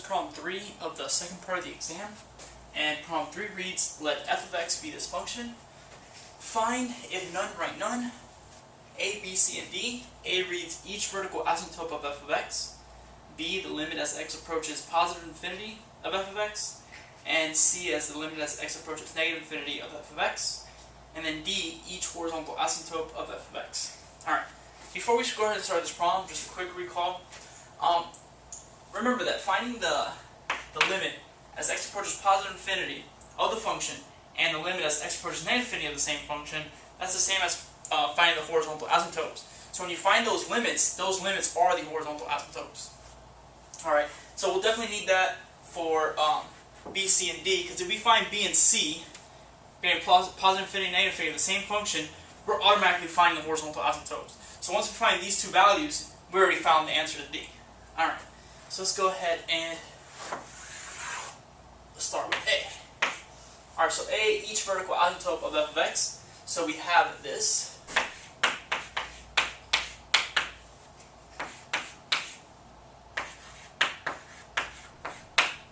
problem 3 of the second part of the exam, and problem 3 reads, let f of x be this function. Find, if none, write none. A, B, C, and D. A reads each vertical asymptote of f of x. B, the limit as x approaches positive infinity of f of x. And C as the limit as x approaches negative infinity of f of x. And then D, each horizontal asymptote of f of x. Alright, before we go ahead and start this problem, just a quick recall. Remember that finding the limit as x approaches positive infinity of the function and the limit as x approaches negative infinity of the same function, that's the same as finding the horizontal asymptotes. So when you find those limits are the horizontal asymptotes. Alright, so we'll definitely need that for B, C, and D, because if we find B and C, getting positive infinity and negative infinity of the same function, we're automatically finding the horizontal asymptotes. So once we find these two values, we already found the answer to D. Alright, so let's go ahead and let's start with A. Alright, so A, each vertical asymptote of f of x. So we have this.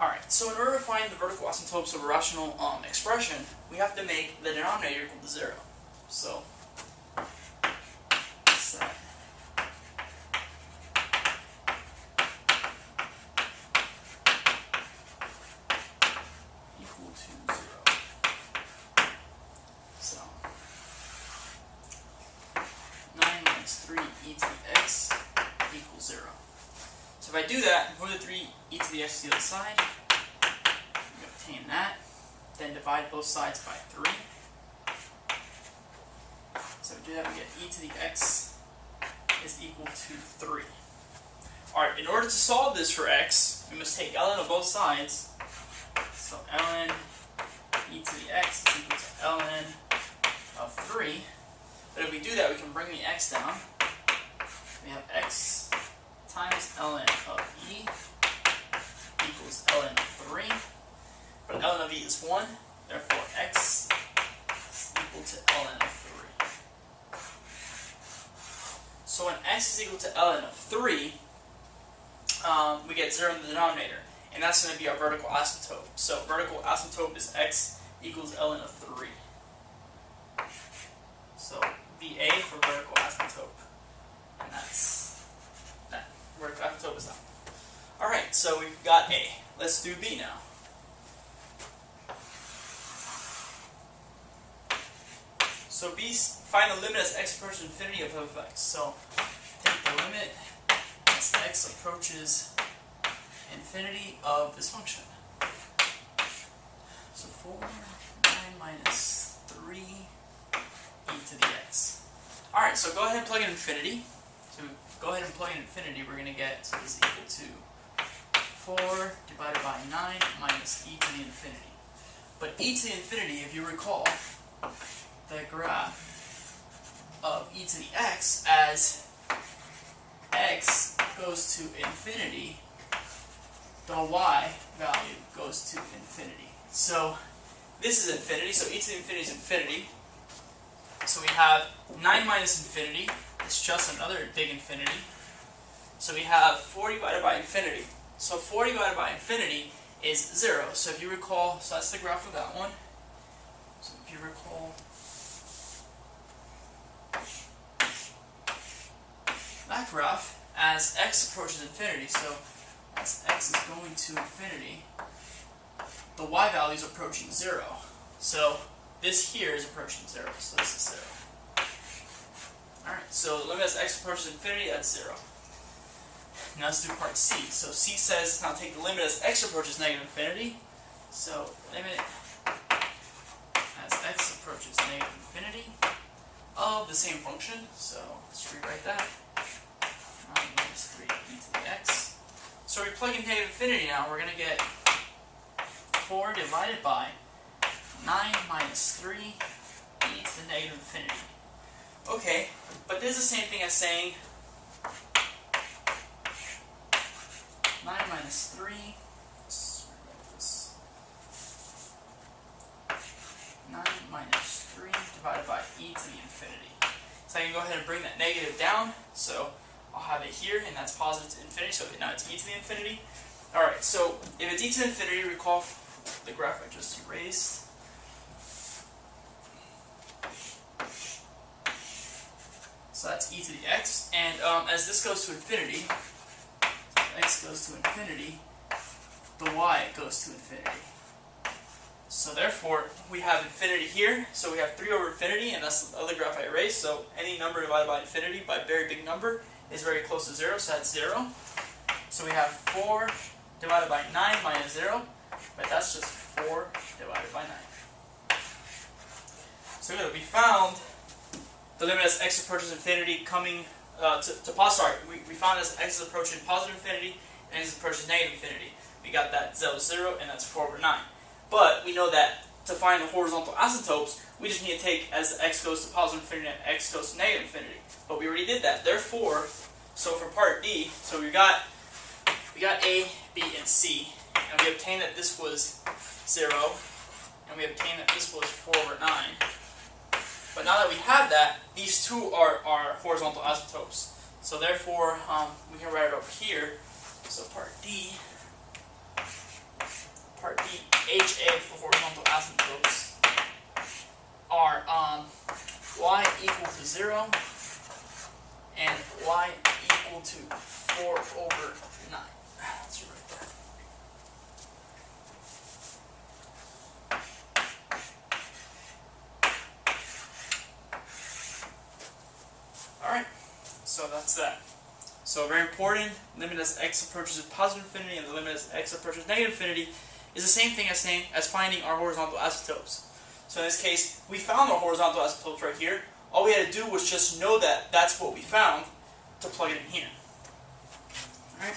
Alright, so in order to find the vertical asymptotes of a rational expression, we have to make the denominator equal to 0. So, set equal to 0. So, 9 minus 3e to the x equals 0. So if I do that, move the 3e to the x to the other side, we obtain that, then divide both sides by 3. So if we do that, we get e to the x is equal to 3. Alright, in order to solve this for x, we must take ln of both sides. So ln e to the x is equal to ln of 3. But if we do that, we can bring the x down. We have x times ln of e equals ln of 3. But ln of e is 1, therefore x is equal to ln of 3. So when x is equal to ln of 3, we get 0 in the denominator. And that's going to be our vertical asymptote. So vertical asymptote is x equals ln of 3. So VA for vertical asymptote. And that's that. Vertical asymptote is that. Alright, so we've got A. Let's do B now. So B, find the limit as x approaches infinity of f of x. So take the limit as x approaches infinity of this function. So 4, 9 minus 3 e to the x. Alright, so go ahead and plug in infinity. So go ahead and plug in infinity, we're going to get, so this is equal to 4 divided by 9 minus e to the infinity. But e to the infinity, if you recall, the graph of e to the x as x goes to infinity, the y value goes to infinity. So this is infinity, so e to the infinity is infinity. So we have 9 minus infinity, it's just another big infinity. So we have 4 divided by infinity. So 4 divided by infinity is 0. So if you recall, so that's the graph of that one. So if you recall, that graph as x approaches infinity, so as x is going to infinity, the y value is approaching 0. So this here is approaching 0, so this is 0. Alright, so the limit as x approaches infinity, that's 0. Now let's do part C. So C says, now take the limit as x approaches negative infinity. So limit as x approaches negative infinity of the same function. So let's rewrite that. 9 minus 3 e to the x. So we plug in negative infinity now, we're going to get 4 divided by 9 minus 3 e to the negative infinity. Okay, but this is the same thing as saying 9 minus 3, let's rewrite this, 9 minus 3 divided by e to the infinity. So I can go ahead and bring that negative down, so I'll have it here, and that's positive to infinity, so now it's e to the infinity. Alright, so if it's e to infinity, recall the graph I just erased. So that's e to the x, and as this goes to infinity, x goes to infinity, the y goes to infinity. So therefore, we have infinity here, so we have 3 over infinity, and that's the other graph I erased, so any number divided by infinity by a very big number is very close to 0, so that's 0. So we have 4 divided by 9 minus 0, but that's just 4 divided by 9. So we found the limit as x approaches infinity coming we found as x is approaching positive infinity and x is approaching negative infinity. We got that 0, 0, and that's 4 over 9. But we know that to find the horizontal asymptotes, we just need to take as x goes to positive infinity and x goes to negative infinity. But we already did that. Therefore, so for part D, so we got A, B, and C, and we obtained that this was 0, and we obtained that this was 4 over 9. But now that we have that, these two are horizontal asymptotes. So therefore, we can write it over here. So part D, HA for horizontal asymptotes are y equal to 0 and y equal to 4 over 9. Let's write that. Alright, so that's that. So very important, limit as x approaches positive infinity and the limit as x approaches negative infinity is the same thing as finding our horizontal asymptotes. So in this case, we found our horizontal asymptotes right here. All we had to do was just know that that's what we found to plug it in here. Alright?